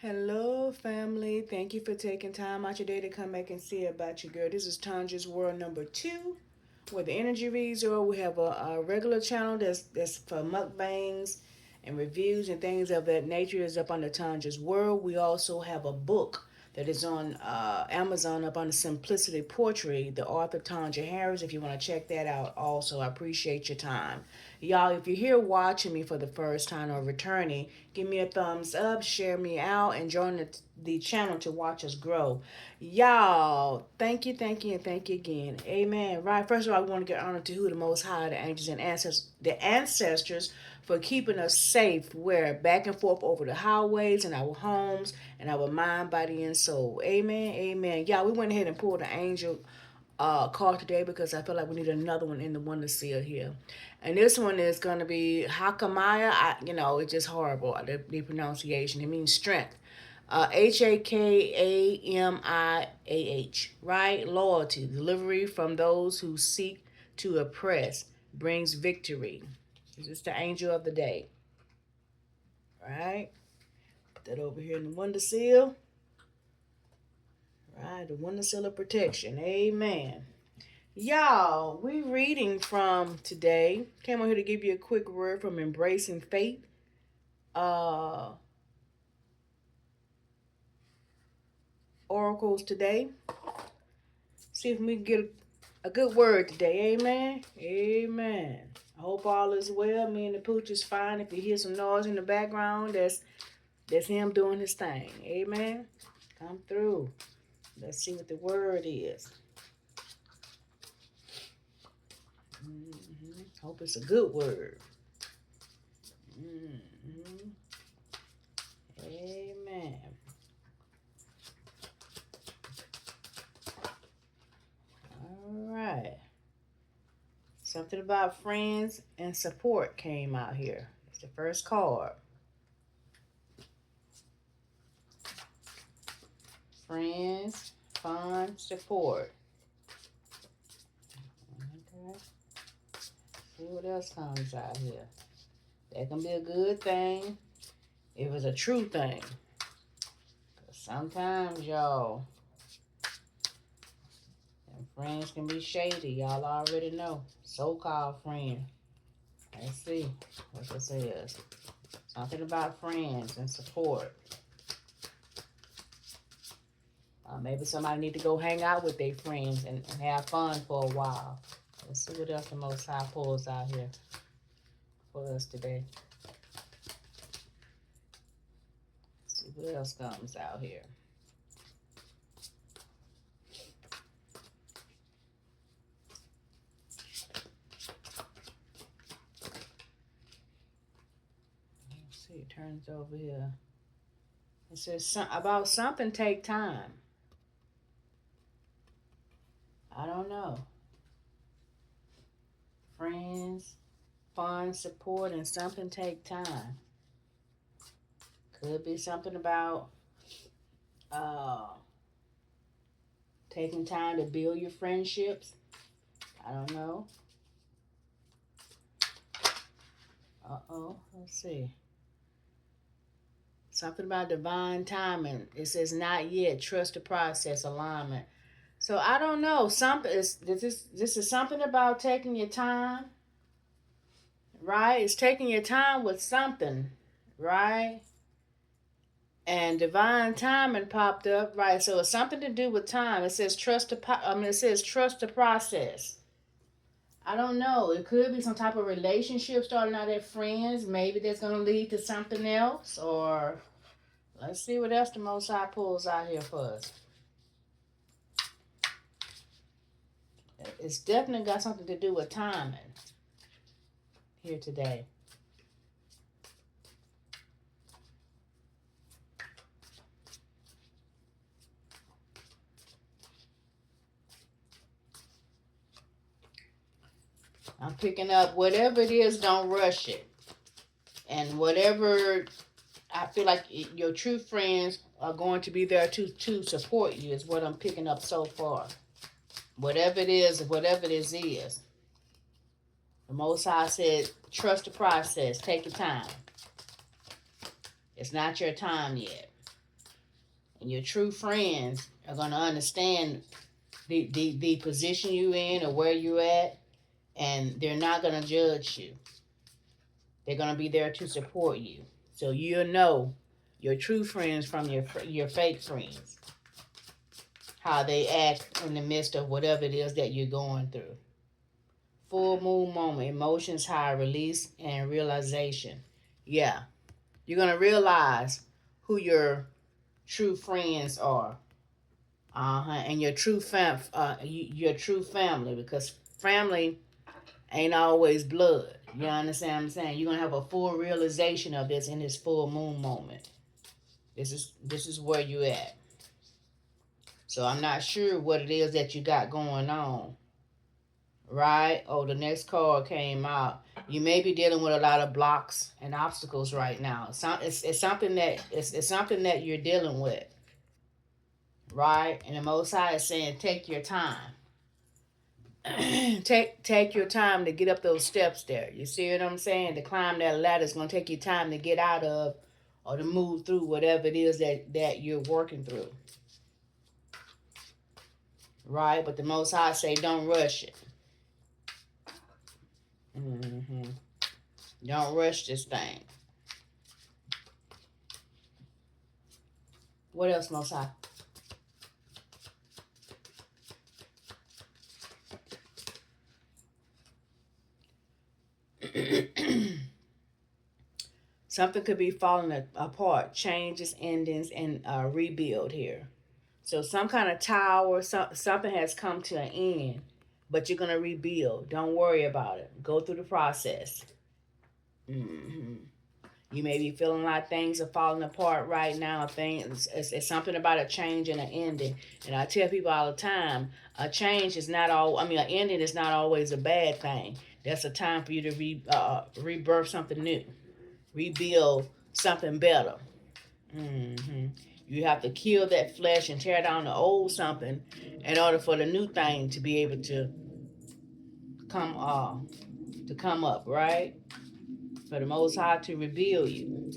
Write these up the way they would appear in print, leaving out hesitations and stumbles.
Hello, family. Thank you for taking time out your day to come back and see about your girl. This is Tanja's World number 2, where the energy reads, or we have a regular channel that's for mukbangs and reviews and things of that nature is up on the Tanja's World. We also have a book that is on Amazon up on the Simplicity Portrait, the author Tanja Harris. If you want to check that out, also, I appreciate your time. Y'all, if you're here watching me for the first time or returning, give me a thumbs up, share me out, and join the channel to watch us grow. Y'all, thank you, and thank you again. Amen. Right. First of all, I want to give honor to who the Most High, the angels and ancestors for keeping us safe. Where back and forth over the highways and our homes and our mind, body, and soul. Amen. Amen. Y'all, we went ahead and pulled the angel call today because I feel like we need another one in the one to seal here. And this one is going to be Hakamaya. It's just horrible, the pronunciation. It means strength. Hakamiah, right? Loyalty, delivery from those who seek to oppress, brings victory. This is the angel of the day, right? Put that over here in the wonder seal, right? The wonder seal of protection. Amen. Y'all, we reading from today. Came on here to give you a quick word from Embracing Faith. Oracles today. See if we can get a good word today. Amen. Amen. I hope all is well. Me and the pooch is fine. If you hear some noise in the background, that's him doing his thing. Amen. Come through. Let's see what the word is. Hope it's a good word. Amen. All right. Something about friends and support came out here. It's the first card. Friends, fun, support. Okay. See what else comes out here. That can be a good thing if it's a true thing. Cause sometimes, y'all, friends can be shady. Y'all already know. So-called friend. Let's see what this is. Something about friends and support. Maybe somebody need to go hang out with their friends and have fun for a while. Let's see what else the Most High pulls out here for us today. Let's see what else comes out here. Let's see, it turns over here. It says about something take time. I don't know. Friends, fun, support, and something take time. Could be something about taking time to build your friendships. I don't know. Let's see. Something about divine timing. It says not yet. Trust the process. Alignment. So I don't know. This is something about taking your time, right? It's taking your time with something, right? And divine timing popped up, right? So it's something to do with time. It says trust the process. I don't know. It could be some type of relationship starting out as friends. Maybe that's going to lead to something else. Or let's see what else the Most High pulls out here for us. It's definitely got something to do with timing here today. I'm picking up whatever it is, don't rush it. And whatever I feel like your true friends are going to be there to support you is what I'm picking up so far. Whatever it is, whatever this is. The Most High said, trust the process. Take your time. It's not your time yet. And your true friends are going to understand the position you're in or where you're at, and they're not going to judge you. They're going to be there to support you. So you'll know your true friends from your fake friends, how they act in the midst of whatever it is that you're going through. Full moon moment, emotions high, release and realization. Yeah, you're going to realize who your true friends are. And your your true family, because family ain't always blood. You understand what I'm saying? You're gonna have a full realization of this in this full moon moment. This is where you at. So I'm not sure what it is that you got going on. Right? Oh, the next card came out. You may be dealing with a lot of blocks and obstacles right now. It's something that you're dealing with. Right? And the Most High is saying, take your time. take your time to get up those steps there. You see what I'm saying? To climb that ladder is going to take you time to get out of or to move through whatever it is that you're working through. Right? But the Most High say, don't rush it. Don't rush this thing. What else, Most High? Something could be falling apart, changes, endings, and rebuild here. So some kind of tower, something has come to an end, but you're going to rebuild. Don't worry about it. Go through the process. You may be feeling like things are falling apart right now. It's something about a change and an ending. And I tell people all the time, a change is not an ending is not always a bad thing. That's a time for you to rebirth something new, rebuild something better. You have to kill that flesh and tear down the old something in order for the new thing to be able to come up, right? For the Most High to reveal you,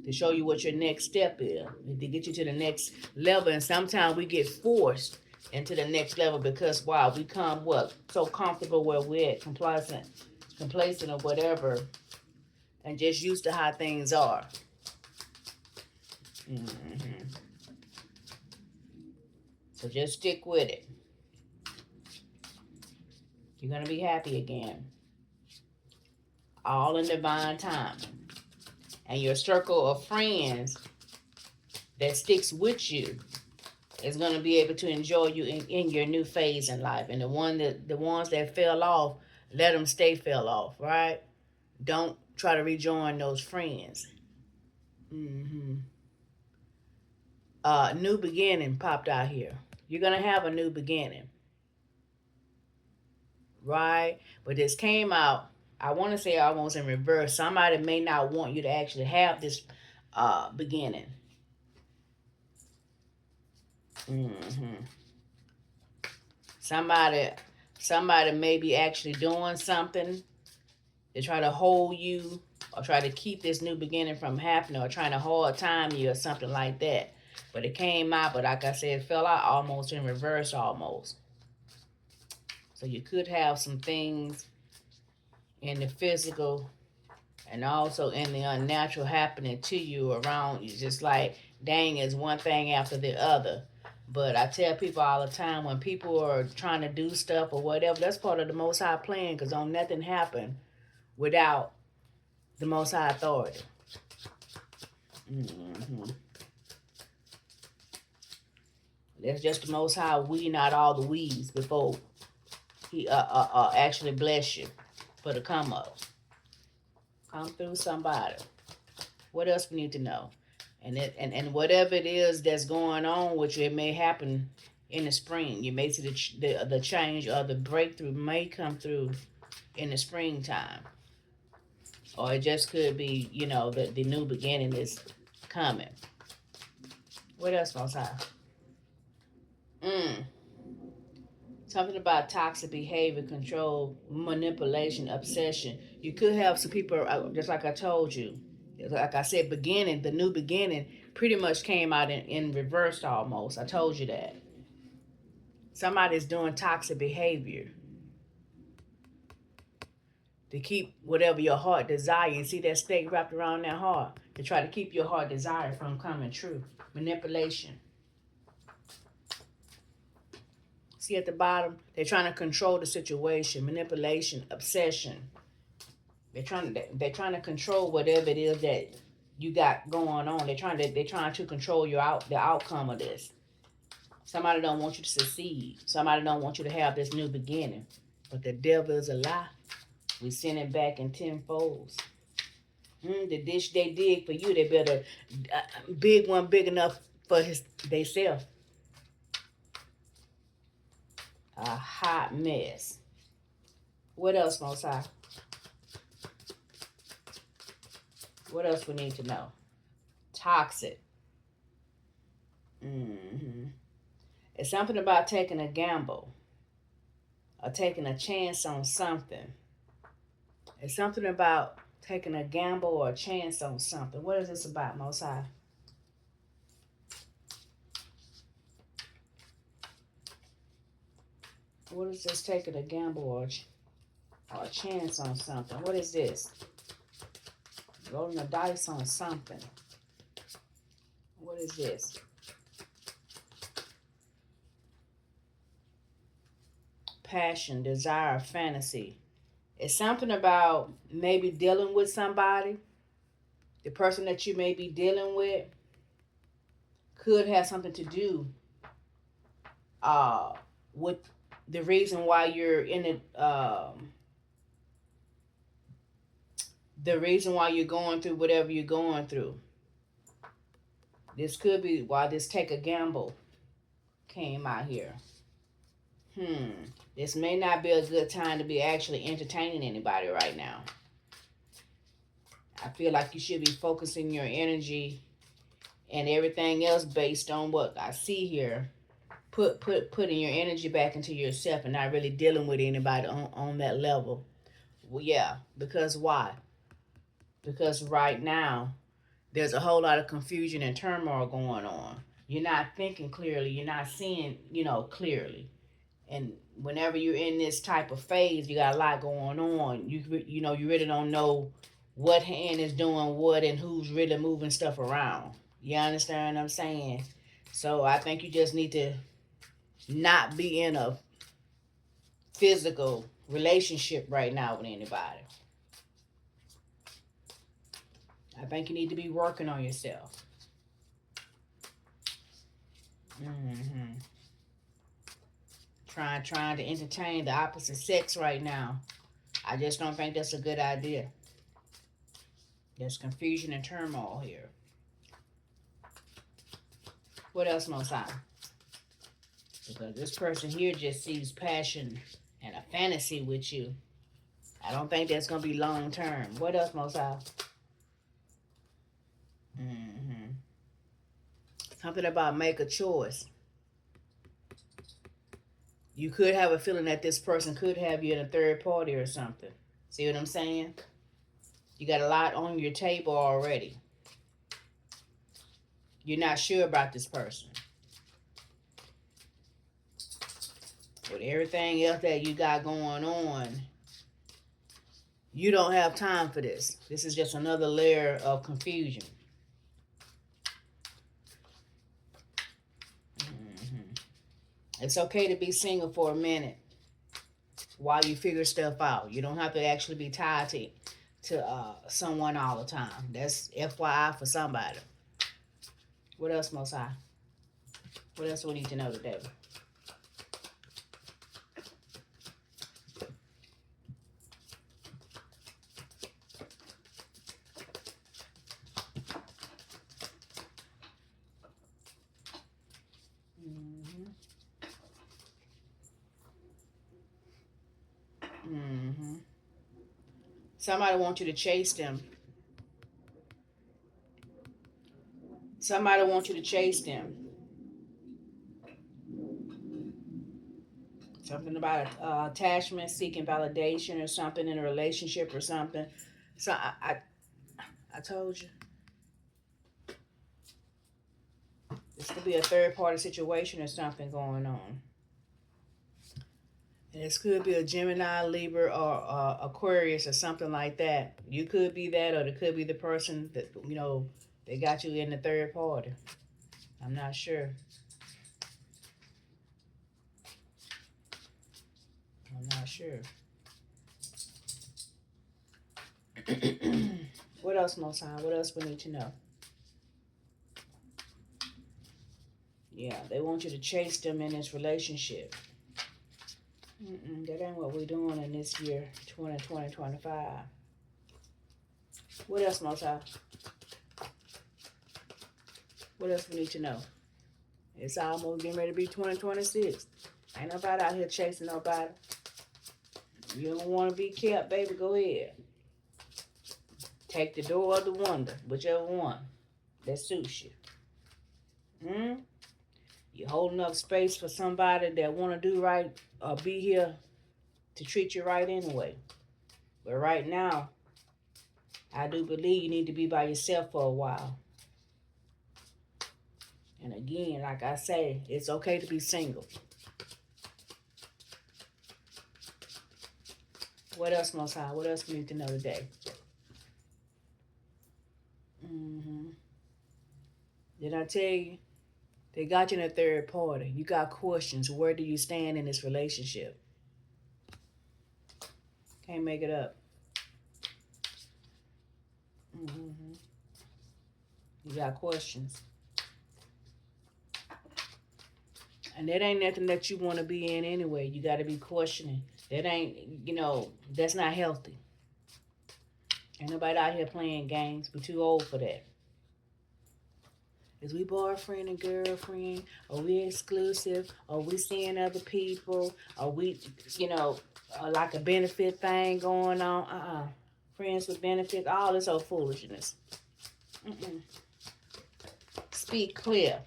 to show you what your next step is, to get you to the next level. And sometimes we get forced into the next level because we come so comfortable where we're at, complacent or whatever, and just used to how things are. So just stick with it. You're gonna be happy again. All in divine time. And your circle of friends that sticks with you is going to be able to enjoy you in your new phase in life. And the ones that fell off, let them fell off, right? Don't try to rejoin those friends. New beginning popped out here. You're going to have a new beginning, right? But this came out, I want to say almost in reverse. Somebody may not want you to actually have this beginning. Somebody may be actually doing something to try to hold you or try to keep this new beginning from happening, or trying to hard time you or something like that. But it came out, but like I said, it fell out almost in reverse almost. So you could have some things in the physical and also in the unnatural happening to you, around you, just like, dang, is one thing after the other. But I tell people all the time, when people are trying to do stuff or whatever, that's part of the Most High plan, because don't nothing happen without the Most High authority. That's just the Most High weeding out all the weeds before He actually bless you for the come up. Come through somebody. What else we need to know? And whatever it is that's going on with you, it may happen in the spring. You may see the change or the breakthrough may come through in the springtime. Or it just could be, the new beginning is coming. What else, Most High? Something about toxic behavior, control, manipulation, obsession. You could have some people, just like I told you, like I said, the new beginning, pretty much came out in reverse almost. I told you that. Somebody's doing toxic behavior to keep whatever your heart desire. You see that stake wrapped around that heart to try to keep your heart desire from coming true. Manipulation. See at the bottom, they're trying to control the situation. Manipulation, obsession. They're trying to control whatever it is that you got going on. They're trying to control the outcome of this. Somebody don't want you to succeed. Somebody don't want you to have this new beginning. But the devil is a lie. We send it back in tenfolds. The dish they dig for you, they better big one big enough for they self. A hot mess. What else, Most High? What else we need to know? Toxic. It's something about taking a gamble or taking a chance on something. It's something about taking a gamble or a chance on something. What is this about, Most High? What is this taking a gamble or a chance on something? What is this? Rolling the dice on something. What is this? Passion, desire, fantasy. It's something about maybe dealing with somebody. The person that you may be dealing with could have something to do with the reason why you're in it. The reason why you're going through whatever you're going through. This could be why this take a gamble came out here. This may not be a good time to be actually entertaining anybody right now. I feel like you should be focusing your energy and everything else based on what I see here. Putting your energy back into yourself and not really dealing with anybody on that level. Well, yeah, because why? Because right now, there's a whole lot of confusion and turmoil going on. You're not thinking clearly. You're not seeing, clearly. And whenever you're in this type of phase, you got a lot going on. You really don't know what hand is doing what and who's really moving stuff around. You understand what I'm saying? So I think you just need to not be in a physical relationship right now with anybody. I think you need to be working on yourself. Trying to entertain the opposite sex right now. I just don't think that's a good idea. There's confusion and turmoil here. What else, Most High? Because this person here just sees passion and a fantasy with you. I don't think that's going to be long term. What else, Most High? Something about make a choice. You could have a feeling that this person could have you in a third party or something. See what I'm saying? You got a lot on your table already. You're not sure about this person. With everything else that you got going on, you don't have time for this. This is just another layer of confusion. It's okay to be single for a minute while you figure stuff out. You don't have to actually be tied to someone all the time. That's FYI for somebody. What else, Most High? What else we need to know today? Somebody wants you to chase them. Somebody wants you to chase them. Something about attachment, seeking validation or something in a relationship or something. So I told you. This could be a third-party situation or something going on. And this could be a Gemini, Libra, or Aquarius or something like that. You could be that, or it could be the person that, they got you in the third party. I'm not sure. I'm not sure. What else, Most High? What else we need to know? Yeah, they want you to chase them in this relationship. That ain't what we're doing in this year, 2025. What else, Most High? What else we need to know? It's almost getting ready to be 2026. Ain't nobody out here chasing nobody. You don't want to be kept, baby, go ahead. Take the door or the wonder, whichever one that suits you. You're holding up space for somebody that want to do right or be here to treat you right anyway. But right now, I do believe you need to be by yourself for a while. And again, like I say, it's okay to be single. What else, Most High? What else we need to know today? Did I tell you? They got you in a third party. You got questions. Where do you stand in this relationship? Can't make it up. You got questions. And that ain't nothing that you want to be in anyway. You got to be questioning. That ain't, that's not healthy. Ain't nobody out here playing games. We're too old for that. Is we boyfriend and girlfriend? Are we exclusive? Are we seeing other people? Are we, like a benefit thing going on? Friends with benefits, all this old foolishness. Speak clear.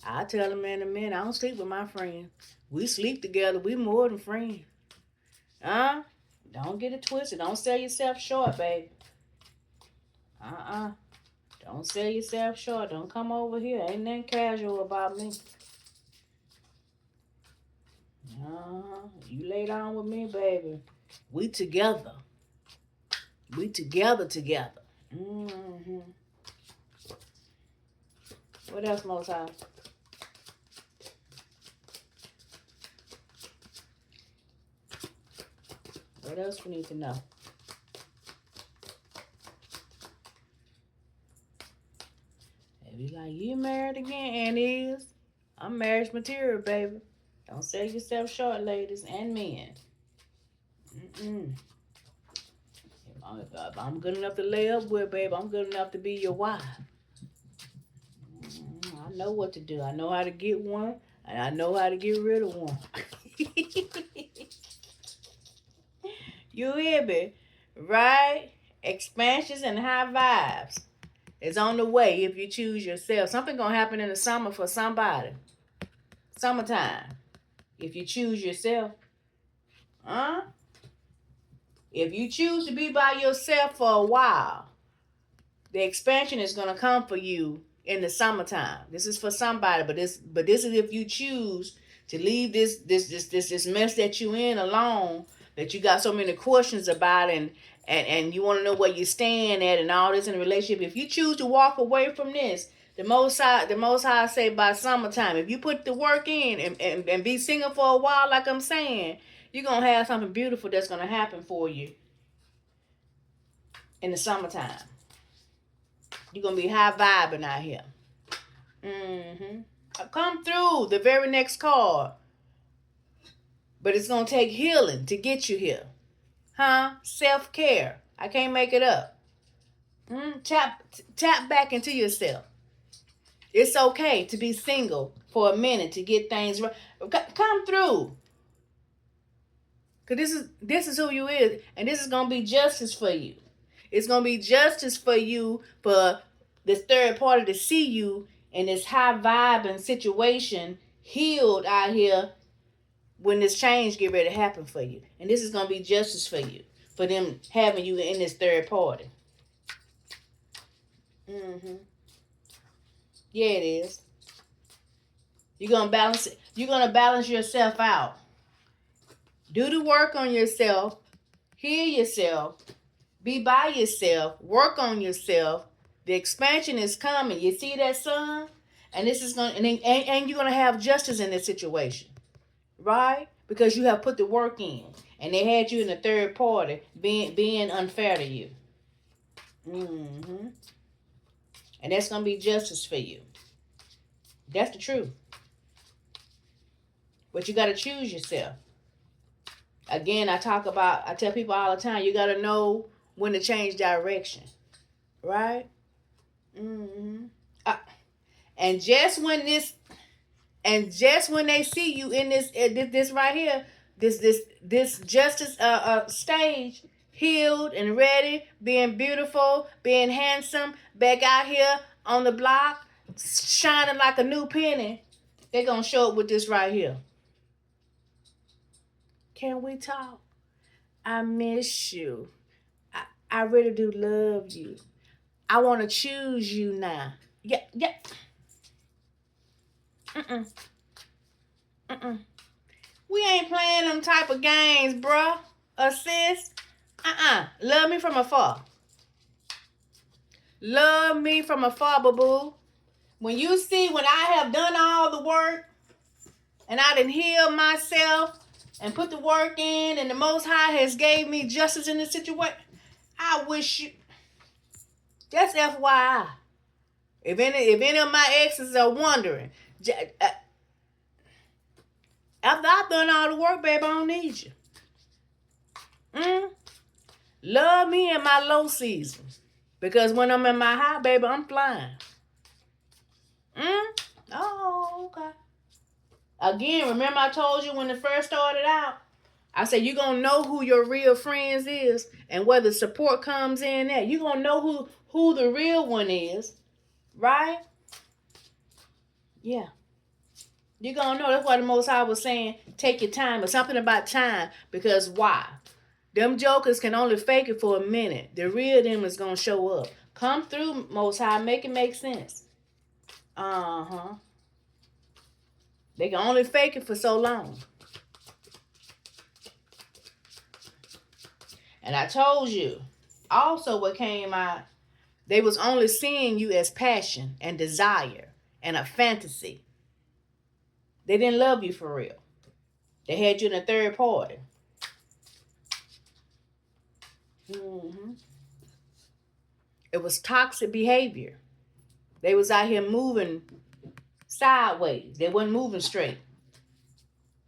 I tell them in a minute, I don't sleep with my friends. We sleep together. We more than friends. Don't get it twisted. Don't sell yourself short, baby. Don't sell yourself short. Don't come over here. Ain't nothing casual about me. You lay down with me, baby. We together. We together. What else, Most High? What else we need to know? They be like, you married again? And is. I'm marriage material, baby. Don't sell yourself short, ladies and men. If I'm good enough to lay up with, baby, I'm good enough to be your wife. I know what to do. I know how to get one, and I know how to get rid of one. You hear me? Right? Expansions and high vibes is on the way if you choose yourself. Something gonna happen in the summer for somebody. Summertime. If you choose yourself. If you choose to be by yourself for a while, the expansion is gonna come for you in the summertime. This is for somebody, but this is if you choose to leave this mess that you in alone, that you got so many questions about, and you want to know where you stand at and all this in a relationship. If you choose to walk away from this, the Most High say by summertime, if you put the work in and be single for a while, like I'm saying, you're gonna have something beautiful that's gonna happen for you in the summertime. You're gonna be high vibing out here. Come through the very next card. But it's going to take healing to get you here. Self-care. I can't make it up. Tap back into yourself. It's okay to be single for a minute to get things right. Come through. Because this is who you is. And this is going to be justice for you. It's going to be justice for you for this third party to see you in this high vibing situation, healed out here, when this change get ready to happen for you. And this is going to be justice for you, for them having you in this third party. Yeah, it is. You're gonna balance it. You're gonna balance yourself out. Do the work on yourself. Heal yourself. Be by yourself. Work on yourself. The expansion is coming. You see that, son? And this is gonna and you're gonna have justice in this situation, right? Because you have put the work in, and they had you in the third party being unfair to you. And that's gonna be justice for you. That's the truth. But you gotta choose yourself. Again, I tell people all the time, you gotta know when to change direction, right? And just when they see you in this right here, this justice stage, healed and ready, being beautiful, being handsome, back out here on the block, shining like a new penny, they're gonna show up with this right here. Can we talk? I miss you. I really do love you. I want to choose you now. Yeah. We ain't playing them type of games, bruh. Sis. Love me from afar. Love me from afar, boo-boo. When I have done all the work and I done healed myself and put the work in, and the Most High has gave me justice in this situation, I wish you. That's FYI. If any of my exes are wondering, after I've done all the work, baby, I don't need you. Love me in my low season. Because when I'm in my high, baby, I'm flying. Oh, okay. Again, remember I told you when it first started out, I said you're going to know who your real friends is and where the support comes in at. You're going to know who the real one is, right? Yeah. You're going to know. That's why the Most High was saying, take your time. It's something about time. Because why? Them jokers can only fake it for a minute. The real them is going to show up. Come through, Most High. Make it make sense. They can only fake it for so long. And I told you, also what came out, they was only seeing you as passion and desire and a fantasy. They didn't love you for real. They had you in a third party. It was toxic behavior. They was out here moving sideways. They wasn't moving straight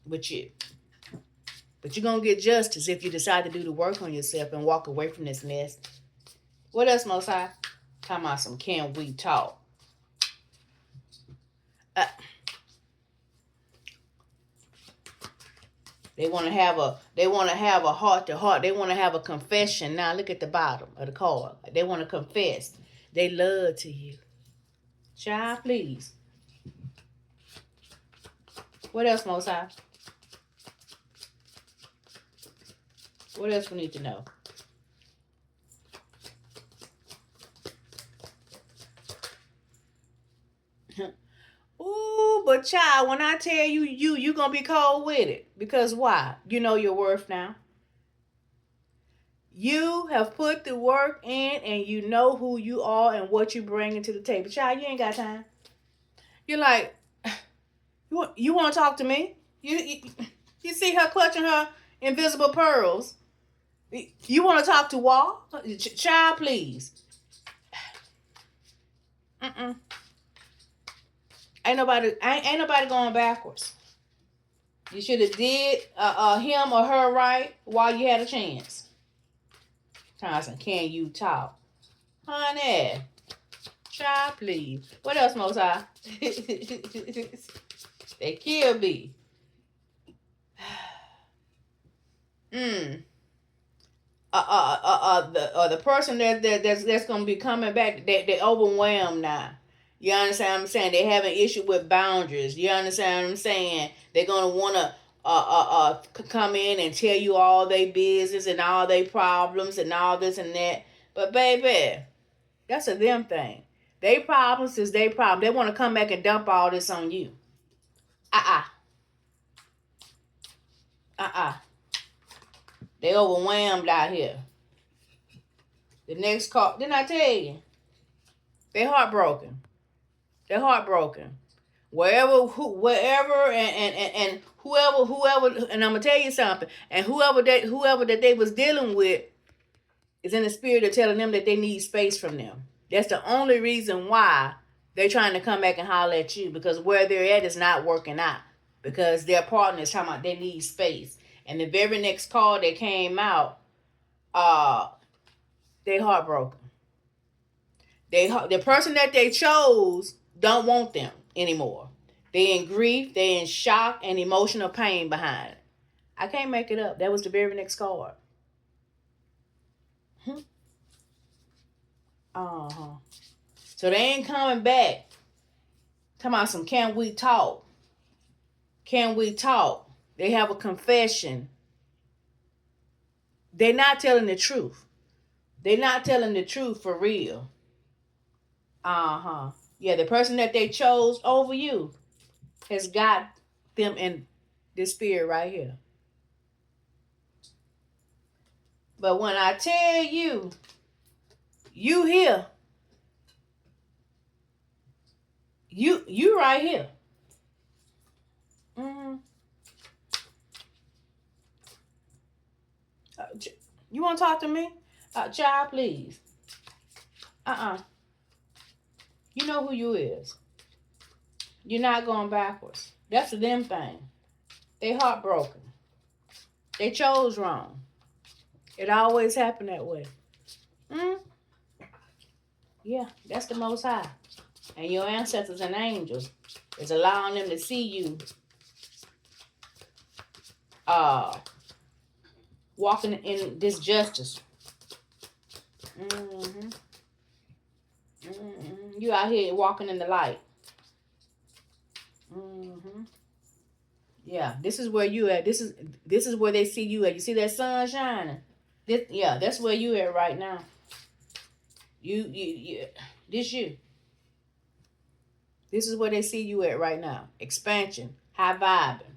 with you. But you're going to get justice if you decide to do the work on yourself and walk away from this mess. What else, Most High? Talking about some can we talk? They want to have a heart to heart. They want to have a confession. Now look at the bottom of the card. They want to confess they love to you. Child, please. What else, Most High? What else we need to know? Ooh, but child, when I tell you gonna be cold with it. Because why? You know your worth now. You have put the work in and you know who you are and what you bring to the table. Child, you ain't got time. You're like, you want to talk to me? You see her clutching her invisible pearls. You want to talk to Wall? Child, please. Ain't nobody going backwards. You should have did him or her right while you had a chance. Thompson, can you talk? Honey. Child, please. What else, Most High? They kill me. The person that's gonna be coming back, they overwhelmed now. You understand what I'm saying? They have an issue with boundaries. You understand what I'm saying? They're gonna wanna come in and tell you all their business and all their problems and all this and that. But baby, that's a them thing. They problems is their problem. They want to come back and dump all this on you. Uh-uh. They overwhelmed out here. The next call, didn't I tell you? They heartbroken. They're heartbroken. Wherever, and whoever, and I'm gonna tell you something. And whoever that they was dealing with is in the spirit of telling them that they need space from them. That's the only reason why they're trying to come back and holler at you, because where they're at is not working out. Because their partner is talking about they need space. And the very next call that came out, they heartbroken. The person that they chose don't want them anymore. They in grief, they in shock and emotional pain behind it. I can't make it up. That was the very next card. Uh-huh. So they ain't coming back. Talking about some, can we talk? Can we talk? They have a confession. They're not telling the truth. They're not telling the truth for real. Uh-huh. Yeah, the person that they chose over you has got them in this spirit right here. But when I tell you, you here. You right here. Mm-hmm. You want to talk to me? Child, please. You know who you is. You're not going backwards. That's a them thing. They heartbroken. They chose wrong. It always happened that way. Yeah, that's the Most High. And your ancestors and angels is allowing them to see you walking in this justice. You out here walking in the light. Yeah, this is where you at. This is where they see you at. You see that sun shining? That's where you at right now. You. This you. This is where they see you at right now. Expansion, high vibing,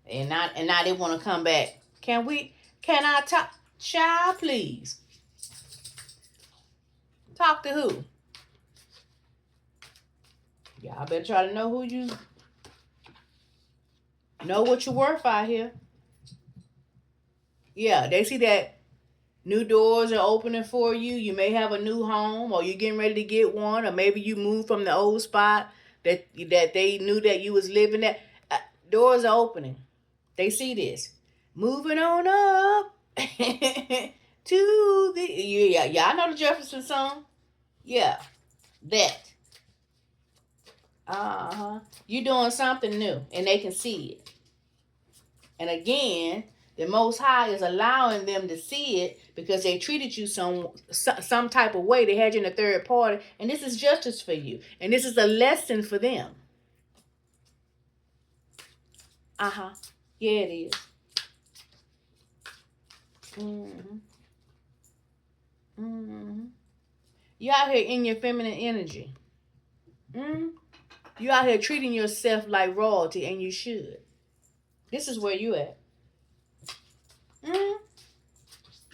and now they want to come back. Can I talk, child, please? Talk to who? Y'all better try to know who you. Know what you're worth out here. Yeah, they see that new doors are opening for you. You may have a new home, or you're getting ready to get one, or maybe you moved from the old spot that they knew that you was living at. Doors are opening. They see this. Moving on up to the y'all know the Jefferson song? Yeah, that. You're doing something new, and they can see it. And again, the Most High is allowing them to see it because they treated you some type of way. They had you in a third party, and this is justice for you, and this is a lesson for them. Yeah, it is. You out here in your feminine energy. You out here treating yourself like royalty, and you should. This is where you at.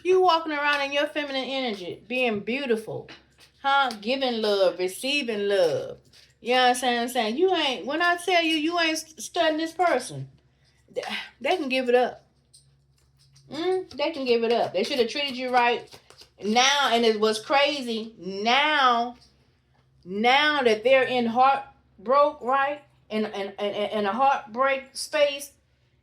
You walking around in your feminine energy, being beautiful, giving love, receiving love. You know what I'm saying? You ain't. When I tell you ain't studying this person, they can give it up. They can give it up. They should have treated you right. Now, and it was crazy. Now that they're in heartbroke, right? In a heartbreak space,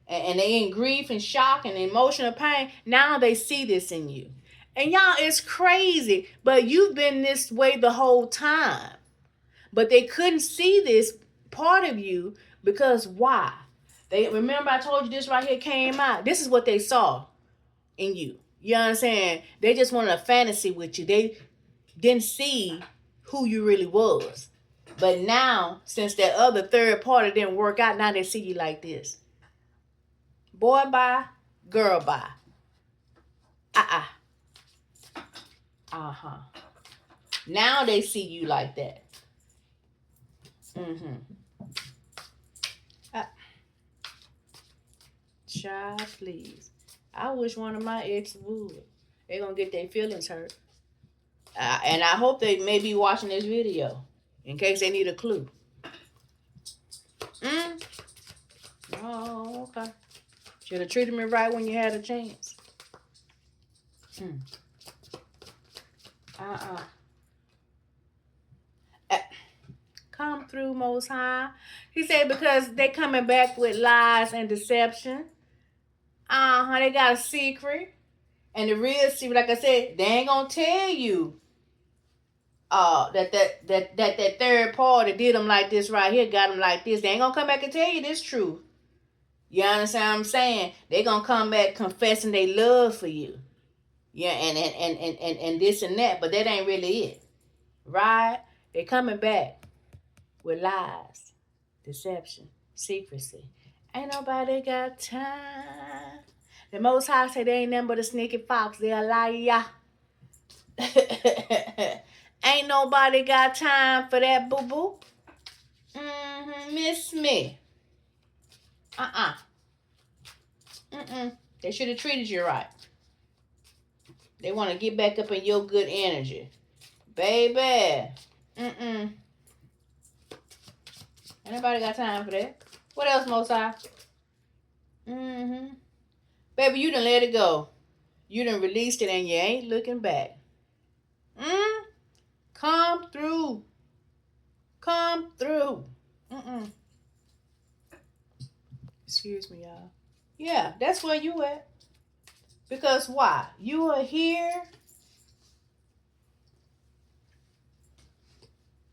and they in grief and shock and emotional pain, now they see this in you. And y'all, it's crazy, but you've been this way the whole time. But they couldn't see this part of you because why? They remember I told you this right here came out. This is what they saw in you. You understand? They just wanted a fantasy with you. They didn't see who you really was. But now, since that other third party didn't work out, now they see you like this. Boy, bye. Girl, bye. Now they see you like that. Child, please. I wish one of my ex would. They gonna get their feelings hurt. And I hope they may be watching this video in case they need a clue. Oh, okay. Should have treated me right when you had a chance. Uh-uh. Come through, Most High. He said because they coming back with lies and deception. They got a secret. And the real secret, like I said, they ain't gonna tell you that third party did them like this right here, got them like this. They ain't gonna come back and tell you this truth. You understand what I'm saying? They gonna come back confessing their love for you. Yeah, and this and that, but that ain't really it. Right? They coming back with lies, deception, secrecy. Ain't nobody got time. The Most High say they ain't nothing but a sneaky fox. They a liar. Ain't nobody got time for that, boo-boo. Miss me. They should have treated you right. They want to get back up in your good energy. Baby. Ain't nobody got time for that. What else, Most High? Baby, you done let it go. You done released it and you ain't looking back. Come through. Come through. Excuse me, y'all. Yeah, that's where you at. Because why? You are here.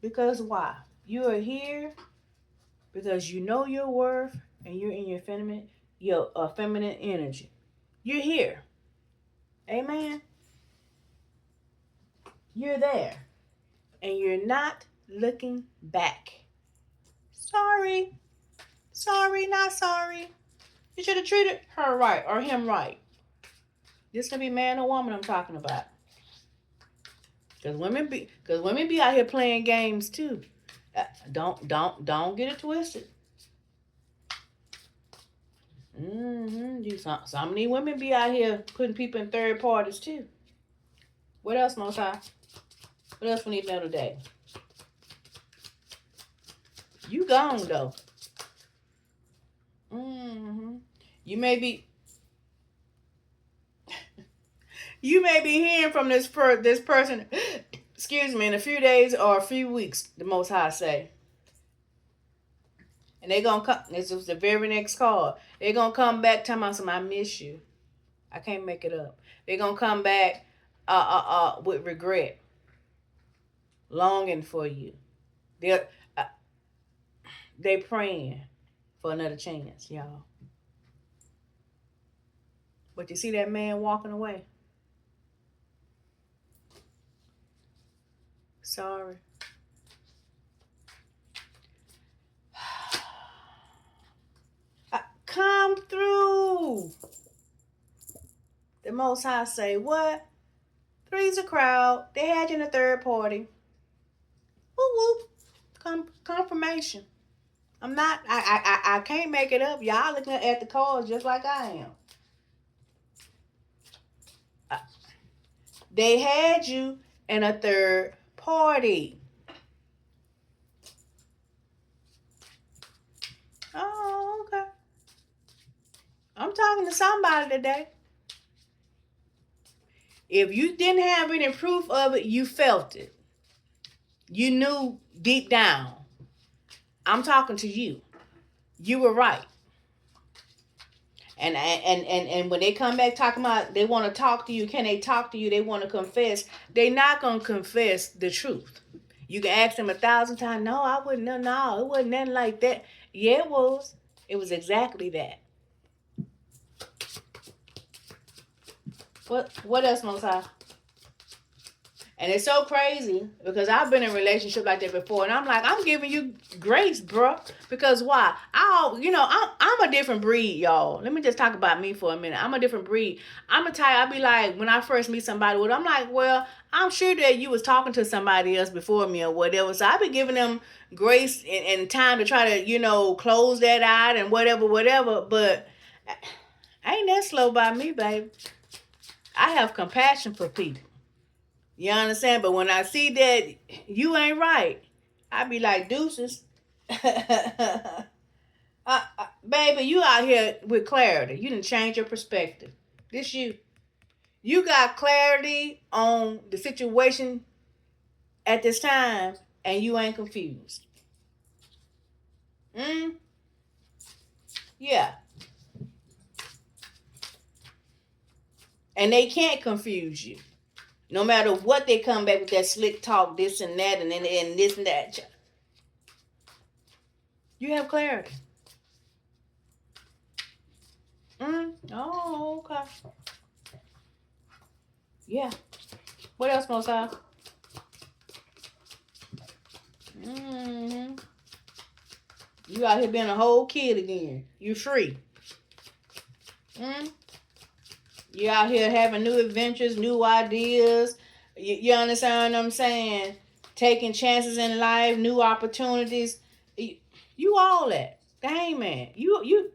Because why? You are here because you know your worth and you're in your feminine energy. You're here. Amen. You're there. And you're not looking back. Sorry. Sorry, not sorry. You should have treated her right or him right. This can be man or woman I'm talking about. Because women be out here playing games too. Don't get it twisted. Some of these women be out here putting people in third parties too. What else, Most High? What else we need to know today? You gone though. You may be hearing from this person, excuse me, in a few days or a few weeks, the Most High say. And they're going to come, this is the very next call. They're going to come back telling me, I miss you. I can't make it up. They're going to come back with regret. Longing for you. They praying for another chance, y'all. But you see that man walking away? Sorry. Come through. The Most High say, what? Three's a crowd. They had you in a third party. Whoop whoop. Confirmation. I can't make it up. Y'all looking at the cards just like I am. They had you in a third party. Oh, okay. I'm talking to somebody today. If you didn't have any proof of it, you felt it. You knew deep down. I'm talking to you. You were right. And when they come back talking about they want to talk to you, can they talk to you? They want to confess. They're not going to confess the truth. You can ask them 1,000 times, no, I wouldn't. No, it wasn't nothing like that. Yeah, it was. It was exactly that. What else, Most High? And it's so crazy because I've been in a relationship like that before, and I'm like, I'm giving you grace, bro. Because why? I'm a different breed, y'all. Let me just talk about me for a minute. I'm a different breed. I'm a type. I be like, when I first meet somebody, I'm like, well, I'm sure that you was talking to somebody else before me or whatever. So I be giving them grace and time to try to, close that out and whatever. But Ain't that slow by me, baby. I have compassion for people. You understand? But when I see that you ain't right, I be like, deuces. Baby, you out here with clarity. You didn't change your perspective. This you. You got clarity on the situation at this time, and you ain't confused. Mm? Yeah. And they can't confuse you. No matter what they come back with that slick talk, this and that, and this and that. You have clarity. Oh, okay. Yeah. What else, Mosai? Mm-hmm. You out here being a whole kid again. You free. You out here having new adventures, new ideas. You understand what I'm saying? Taking chances in life, new opportunities. You all that. Dang, man. You.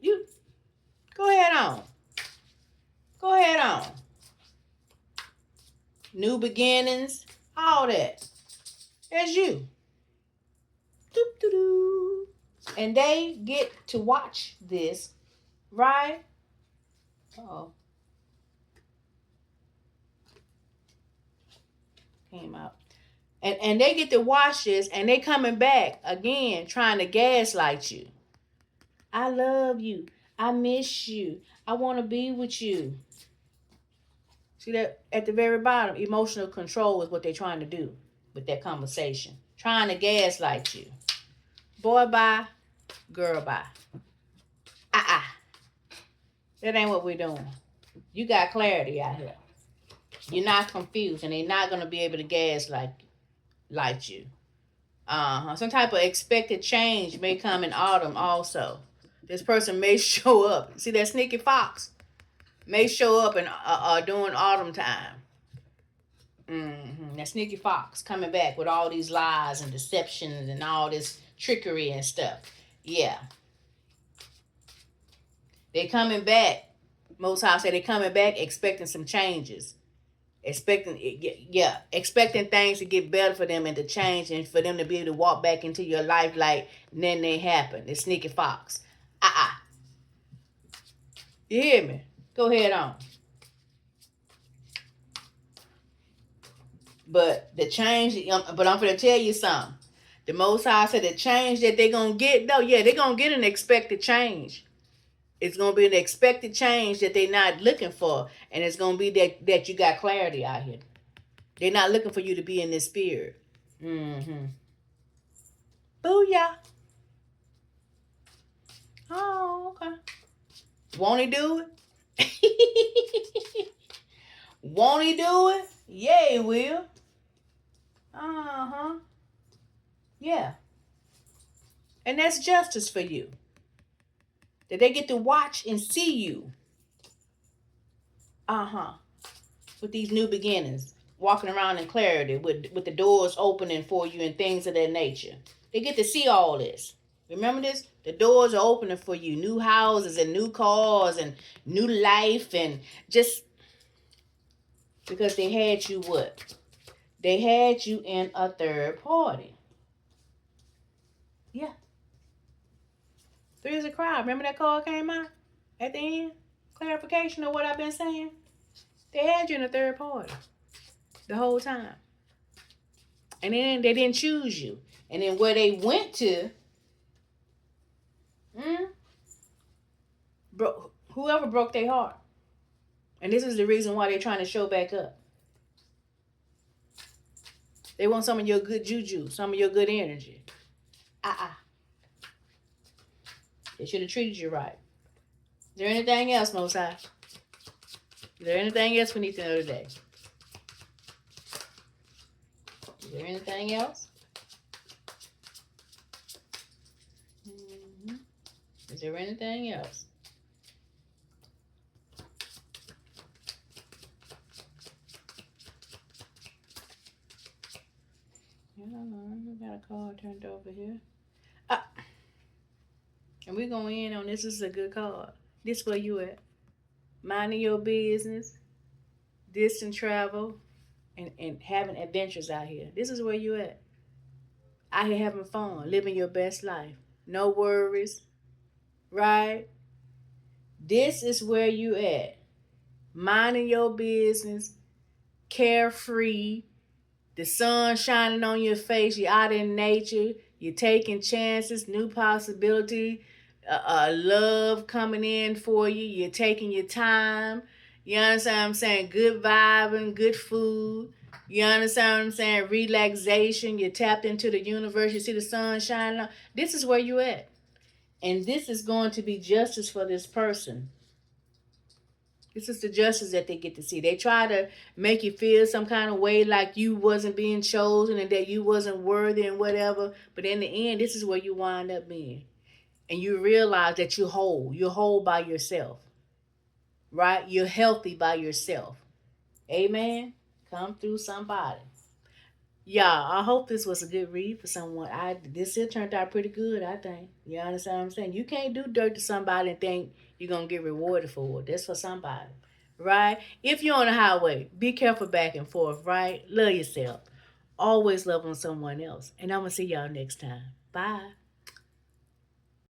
Go ahead on. Go ahead on. New beginnings. All that. That's you. Doop, doo, doo. And they get to watch this, right? Oh, came out. And they get to watch this, and they coming back again trying to gaslight you. I love you. I miss you. I want to be with you. See that at the very bottom, emotional control is what they're trying to do with that conversation. Trying to gaslight you. Boy, bye. Girl, bye. That ain't what we're doing. You got clarity out here. You're not confused, and they're not going to be able to gaslight you. Some type of expected change may come in autumn also. This person may show up. See that sneaky fox may show up in during autumn time. That sneaky fox coming back with all these lies and deceptions and all this trickery and stuff. Yeah, they coming back. Most High say they coming back expecting some changes, expecting things to get better for them and to change and for them to be able to walk back into your life like then they happen. The sneaky fox. You hear me? Go ahead on. But the change, but I'm gonna tell you something. The Most High said the change that they're gonna get, though, yeah, they're gonna get an expected change. It's gonna be an expected change that they're not looking for, and it's gonna be that you got clarity out here. They're not looking for you to be in this spirit. Booyah. Oh, okay. Won't he do it? Won't he do it? Yeah, he will. Yeah. And that's justice for you. That they get to watch and see you. With these new beginnings. Walking around in clarity with the doors opening for you and things of that nature. They get to see all this. Remember this? The doors are opening for you. New houses and new cars and new life and just because they had you what? They had you in a third party. Yeah. Three is a crowd. Remember that card came out at the end? Clarification of what I've been saying? They had you in a third party the whole time. And then they didn't choose you. And then where they went to, whoever broke their heart. And this is the reason why they're trying to show back up. They want some of your good juju, some of your good energy. They should have treated you right. Is there anything else, Most High? Is there anything else we need to know today? Is there anything else? Is there anything else? I got a card turned over here. And we're going to end on this. This is a good card. This where you at. minding your business, distant travel, and having adventures out here. This is where you at. Out here having fun, living your best life. No worries, right? This is where you at. Minding your business, carefree, the sun shining on your face, you're out in nature, you're taking chances, new possibility, love coming in for you, you're taking your time. You understand what I'm saying? Good vibing, good food. You understand what I'm saying? Relaxation. You tapped into the universe. You see the sun shining on. This is where you at. And this is going to be justice for this person. This is the justice that they get to see. They try to make you feel some kind of way like you wasn't being chosen and that you wasn't worthy and whatever. But in the end, this is where you wind up being. And you realize that you're whole. You're whole by yourself. Right? You're healthy by yourself. Amen. Come through somebody. Yeah, I hope this was a good read for someone. This here turned out pretty good, I think. You understand what I'm saying? You can't do dirt to somebody and think you're gonna get rewarded for it. That's for somebody. Right? If you're on the highway, be careful back and forth, right? Love yourself. Always love on someone else. And I'm gonna see y'all next time. Bye.